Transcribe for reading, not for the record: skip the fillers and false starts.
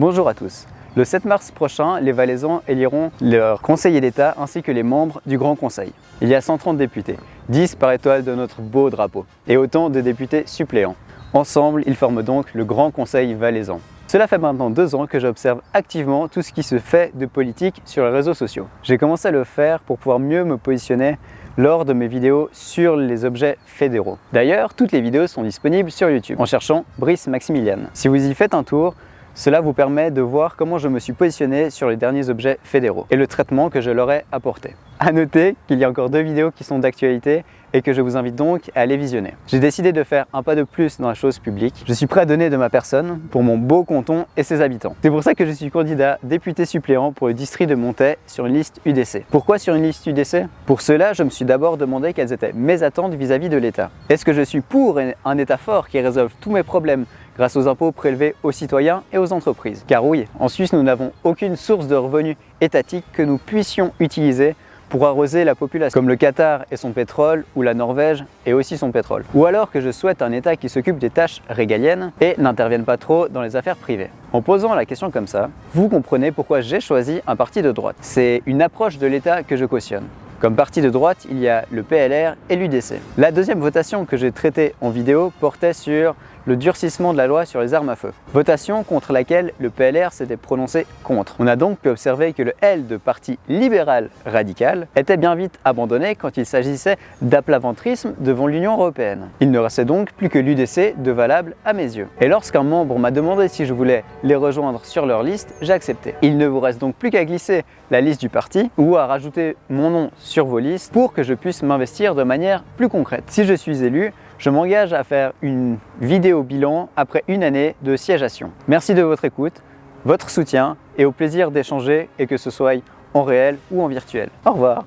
Bonjour à tous. Le 7 mars prochain, les Valaisans éliront leurs conseillers d'État ainsi que les membres du Grand Conseil. Il y a 130 députés, 10 par étoile de notre beau drapeau, et autant de députés suppléants. Ensemble, ils forment donc le Grand Conseil valaisan. Cela fait maintenant 2 ans que j'observe activement tout ce qui se fait de politique sur les réseaux sociaux. J'ai commencé à le faire pour pouvoir mieux me positionner lors de mes vidéos sur les objets fédéraux. D'ailleurs, toutes les vidéos sont disponibles sur YouTube en cherchant Brice Maximilian. Si vous y faites un tour, cela vous permet de voir comment je me suis positionné sur les derniers objets fédéraux et le traitement que je leur ai apporté. A noter qu'il y a encore 2 vidéos qui sont d'actualité et que je vous invite donc à les visionner. J'ai décidé de faire un pas de plus dans la chose publique. Je suis prêt à donner de ma personne pour mon beau canton et ses habitants. C'est pour ça que je suis candidat député suppléant pour le district de Montaix sur une liste UDC. Pourquoi sur une liste UDC? Pour cela, je me suis d'abord demandé quelles étaient mes attentes vis-à-vis de l'État. Est-ce que je suis pour un État fort qui résolve tous mes problèmes grâce aux impôts prélevés aux citoyens et aux entreprises? Car oui, en Suisse, nous n'avons aucune source de revenus étatique que nous puissions utiliser pour arroser la population, comme le Qatar et son pétrole, ou la Norvège et aussi son pétrole. Ou alors que je souhaite un État qui s'occupe des tâches régaliennes et n'intervienne pas trop dans les affaires privées. En posant la question comme ça, vous comprenez pourquoi j'ai choisi un parti de droite. C'est une approche de l'État que je cautionne. Comme parti de droite, il y a le PLR et l'UDC. La deuxième votation que j'ai traitée en vidéo portait sur le durcissement de la loi sur les armes à feu. Votation contre laquelle le PLR s'était prononcé contre. On a donc pu observer que le L de parti libéral radical était bien vite abandonné quand il s'agissait d'aplaventrisme devant l'Union européenne. Il ne restait donc plus que l'UDC de valable à mes yeux. Et lorsqu'un membre m'a demandé si je voulais les rejoindre sur leur liste, j'ai accepté. Il ne vous reste donc plus qu'à glisser la liste du parti ou à rajouter mon nom sur vos listes pour que je puisse m'investir de manière plus concrète. Si je suis élu, je m'engage à faire une vidéo bilan après 1 année de siégeation. Merci de votre écoute, votre soutien et au plaisir d'échanger et que ce soit en réel ou en virtuel. Au revoir.